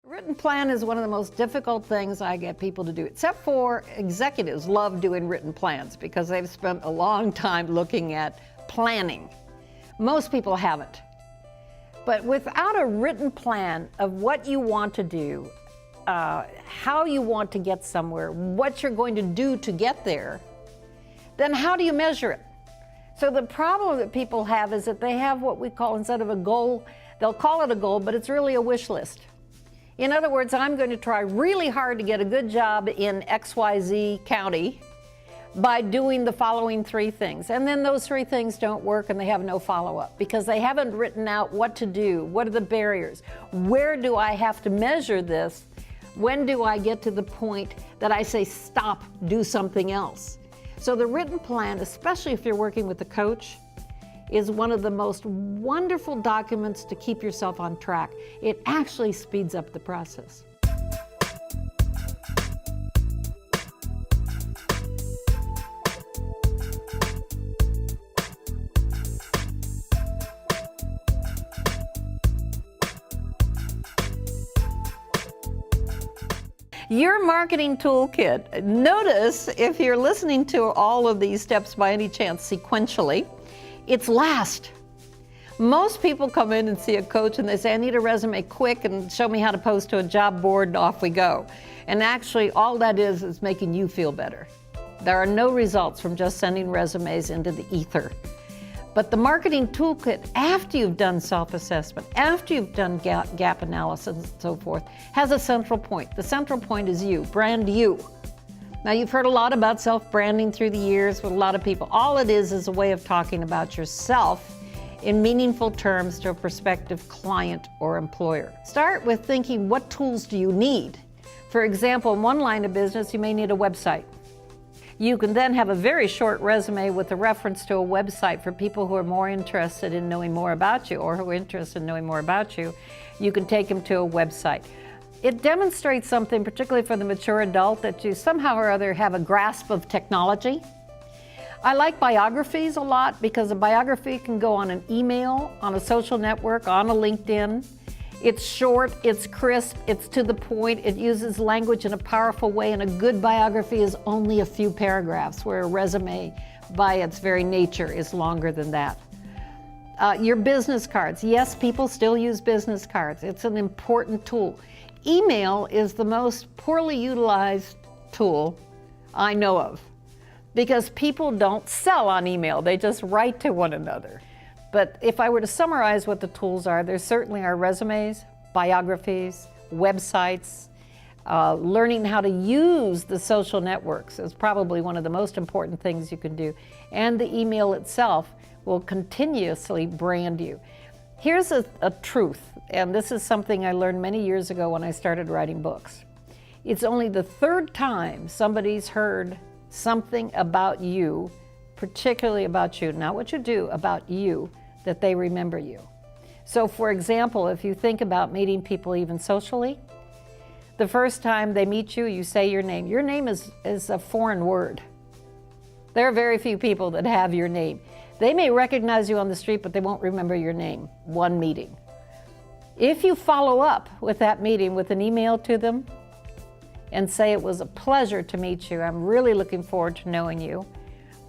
Written plan is one of the most difficult things I get people to do, except for executives love doing written plans because they've spent a long time looking at planning. Most people haven't. But without a written plan of what you want to do, how you want to get somewhere, what you're going to do to get there, then how do you measure it? So the problem that people have is that they have what we call, instead of a goal, they'll call it a goal, but it's really a wish list. In other words, I'm going to try really hard to get a good job in XYZ county by doing the following 3 things. And then those 3 things don't work and they have no follow-up because they haven't written out what to do, what are the barriers, where do I have to measure this, when do I get to the point that I say stop, do something else. So the written plan, especially if you're working with a coach, is one of the most wonderful documents to keep yourself on track. It actually speeds up the process. Your marketing toolkit. Notice if you're listening to all of these steps by any chance sequentially, it's last. Most people come in and see a coach and they say, I need a resume quick and show me how to post to a job board and off we go. And actually all that is making you feel better. There are no results from just sending resumes into the ether. But the marketing toolkit, after you've done self-assessment, after you've done gap analysis and so forth, has a central point. The central point is you, brand you. Now, you've heard a lot about self-branding through the years with a lot of people. All it is a way of talking about yourself in meaningful terms to a prospective client or employer. Start with thinking, what tools do you need? For example, in one line of business, you may need a website. You can then have a very short resume with a reference to a website for people who are more interested in knowing more about you or who are interested in knowing more about you. You can take them to a website. It demonstrates something, particularly for the mature adult, that you somehow or other have a grasp of technology. I like biographies a lot because a biography can go on an email, on a social network, on a LinkedIn. It's short, it's crisp, it's to the point, it uses language in a powerful way, and a good biography is only a few paragraphs, where a resume, by its very nature, is longer than that. Your business cards. Yes, people still use business cards. It's an important tool. Email is the most poorly utilized tool I know of because people don't sell on email. They just write to one another. But if I were to summarize what the tools are, there certainly are resumes, biographies, websites. Learning how to use the social networks is probably one of the most important things you can do. And the email itself will continuously brand you. Here's a truth, and this is something I learned many years ago when I started writing books. It's only the 3rd time somebody's heard something about you, particularly about you, not what you do, about you, that they remember you. So for example, if you think about meeting people even socially, the first time they meet you, you say your name. Your name is a foreign word. There are very few people that have your name. They may recognize you on the street, but they won't remember your name, one meeting. If you follow up with that meeting with an email to them and say it was a pleasure to meet you, I'm really looking forward to knowing you,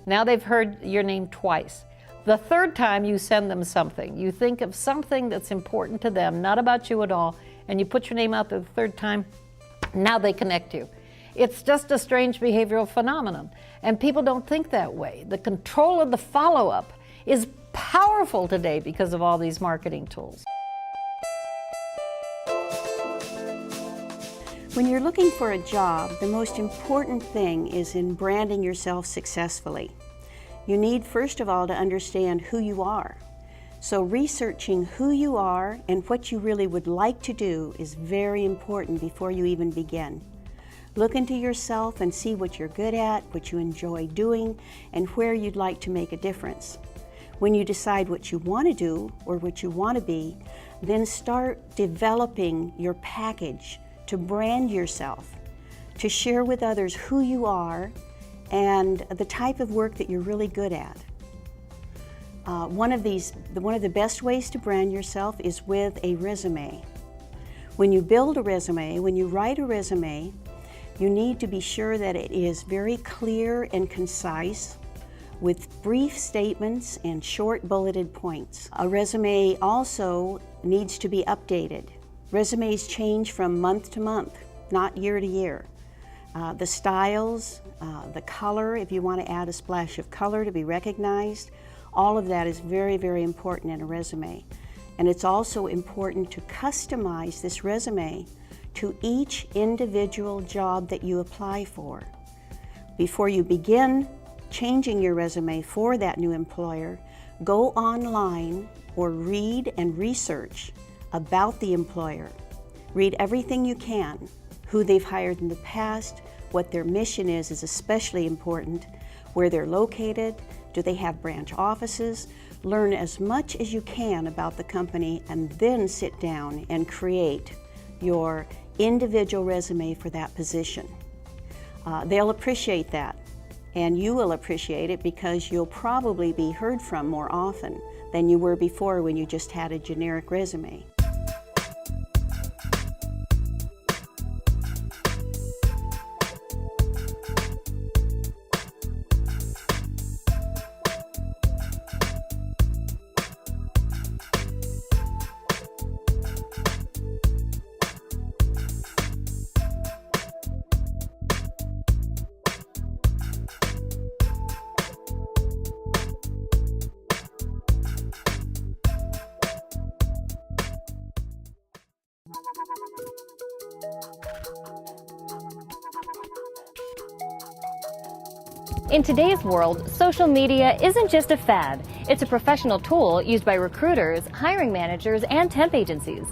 now they've heard your name twice. The 3rd time you send them something, you think of something that's important to them, not about you at all, and you put your name out there the 3rd time, now they connect you. It's just a strange behavioral phenomenon, and people don't think that way. The control of the follow-up is powerful today because of all these marketing tools. When you're looking for a job, the most important thing is in branding yourself successfully. You need, first of all, to understand who you are. So researching who you are and what you really would like to do is very important before you even begin. Look into yourself and see what you're good at, what you enjoy doing, and where you'd like to make a difference. When you decide what you want to do or what you want to be, then start developing your package to brand yourself, to share with others who you are and the type of work that you're really good at. One of the best ways to brand yourself is with a resume. When you build a resume, when you write a resume, you need to be sure that it is very clear and concise with brief statements and short bulleted points. A resume also needs to be updated. Resumes change from month to month, not year to year. The styles, the color, if you want to add a splash of color to be recognized, all of that is very, very important in a resume. And it's also important to customize this resume to each individual job that you apply for. Before you begin changing your resume for that new employer, go online or read and research about the employer. Read everything you can. Who they've hired in the past, what their mission is especially important, where they're located, do they have branch offices. Learn as much as you can about the company and then sit down and create your individual resume for that position. They'll appreciate that, and you will appreciate it because you'll probably be heard from more often than you were before when you just had a generic resume. In today's world, social media isn't just a fad. It's a professional tool used by recruiters, hiring managers, and temp agencies.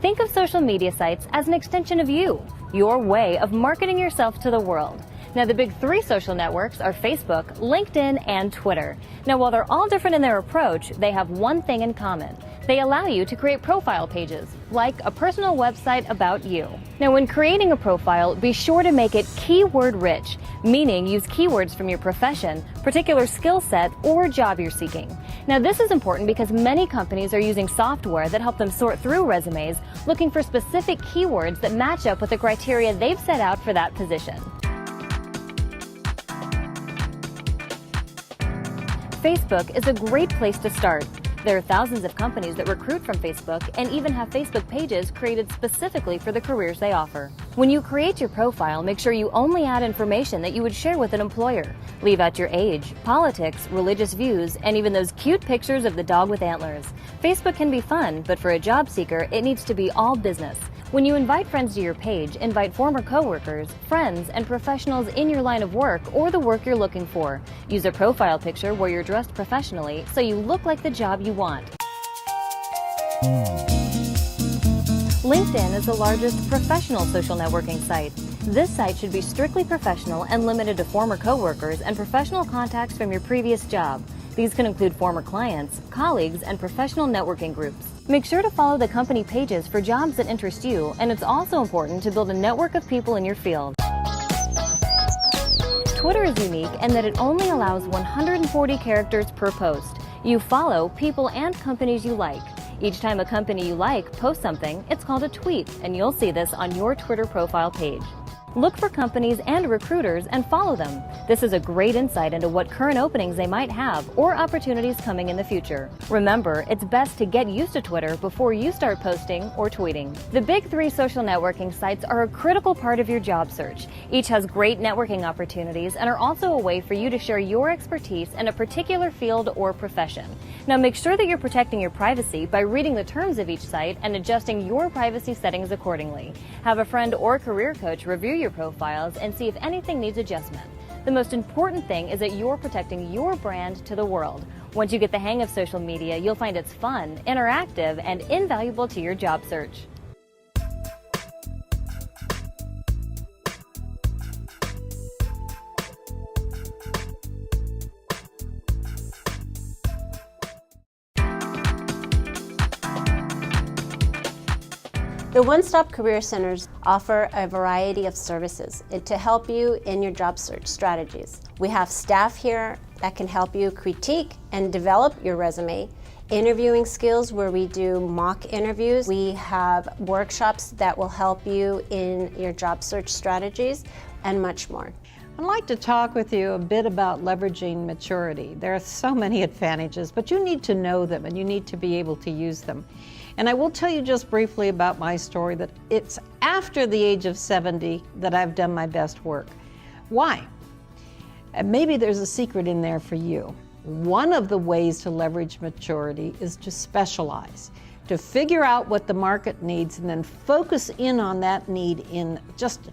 Think of social media sites as an extension of you, your way of marketing yourself to the world. Now, the big three social networks are Facebook, LinkedIn, and Twitter. Now, while they're all different in their approach, they have one thing in common. They allow you to create profile pages, like a personal website about you. Now, when creating a profile, be sure to make it keyword rich, meaning use keywords from your profession, particular skill set, or job you're seeking. Now, this is important because many companies are using software that help them sort through resumes, looking for specific keywords that match up with the criteria they've set out for that position. Facebook is a great place to start. There are thousands of companies that recruit from Facebook and even have Facebook pages created specifically for the careers they offer. When you create your profile, make sure you only add information that you would share with an employer. Leave out your age, politics, religious views, and even those cute pictures of the dog with antlers. Facebook can be fun, but for a job seeker, it needs to be all business. When you invite friends to your page, invite former coworkers, friends, and professionals in your line of work or the work you're looking for. Use a profile picture where you're dressed professionally so you look like the job you want. LinkedIn is the largest professional social networking site. This site should be strictly professional and limited to former coworkers and professional contacts from your previous job. These can include former clients, colleagues, and professional networking groups. Make sure to follow the company pages for jobs that interest you, and it's also important to build a network of people in your field. Twitter is unique in that it only allows 140 characters per post. You follow people and companies you like. Each time a company you like posts something, it's called a tweet, and you'll see this on your Twitter profile page. Look for companies and recruiters and follow them. This is a great insight into what current openings they might have or opportunities coming in the future. Remember, it's best to get used to Twitter before you start posting or tweeting. The big three social networking sites are a critical part of your job search. Each has great networking opportunities and are also a way for you to share your expertise in a particular field or profession. Now, make sure that you're protecting your privacy by reading the terms of each site and adjusting your privacy settings accordingly. Have a friend or career coach review your profiles and see if anything needs adjustment. The most important thing is that you're protecting your brand to the world. Once you get the hang of social media, you'll find it's fun, interactive, and invaluable to your job search. The One-Stop Career Centers offer a variety of services to help you in your job search strategies. We have staff here that can help you critique and develop your resume interviewing skills where we do mock interviews. We have workshops that will help you in your job search strategies and much more. I'd like to talk with you a bit about leveraging maturity. There are so many advantages, but you need to know them and you need to be able to use them. And I will tell you just briefly about my story that it's after the age of 70 that I've done my best work. Why? And maybe there's a secret in there for you. One of the ways to leverage maturity is to specialize, to figure out what the market needs and then focus in on that need in just,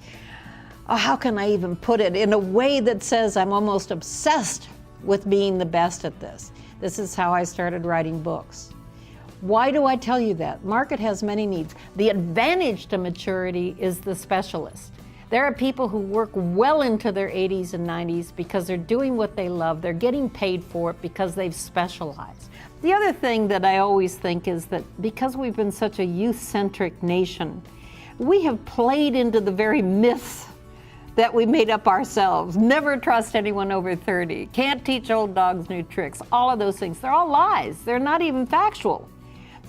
how can I even put it, in a way that says I'm almost obsessed with being the best at this. This is how I started writing books. Why do I tell you that? Market has many needs. The advantage to maturity is the specialist. There are people who work well into their 80s and 90s because they're doing what they love. They're getting paid for it because they've specialized. The other thing that I always think is that because we've been such a youth-centric nation, we have played into the very myths that we made up ourselves. Never trust anyone over 30. Can't teach old dogs new tricks. All of those things. They're all lies. They're not even factual.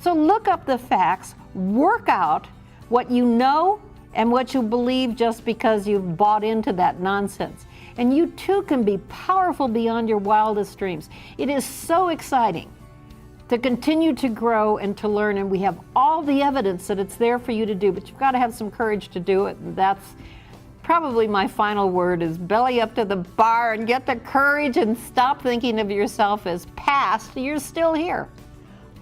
So look up the facts, work out what you know and what you believe just because you've bought into that nonsense. And you too can be powerful beyond your wildest dreams. It is so exciting to continue to grow and to learn, and we have all the evidence that it's there for you to do, but you've got to have some courage to do it, and that's probably my final word is belly up to the bar and get the courage and stop thinking of yourself as past. You're still here.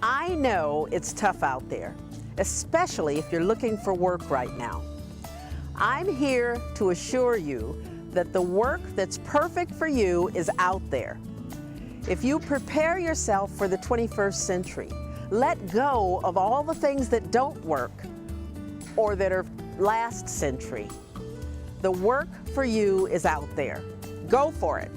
I know it's tough out there, especially if you're looking for work right now. I'm here to assure you that the work that's perfect for you is out there. If you prepare yourself for the 21st century, let go of all the things that don't work or that are last century. The work for you is out there. Go for it.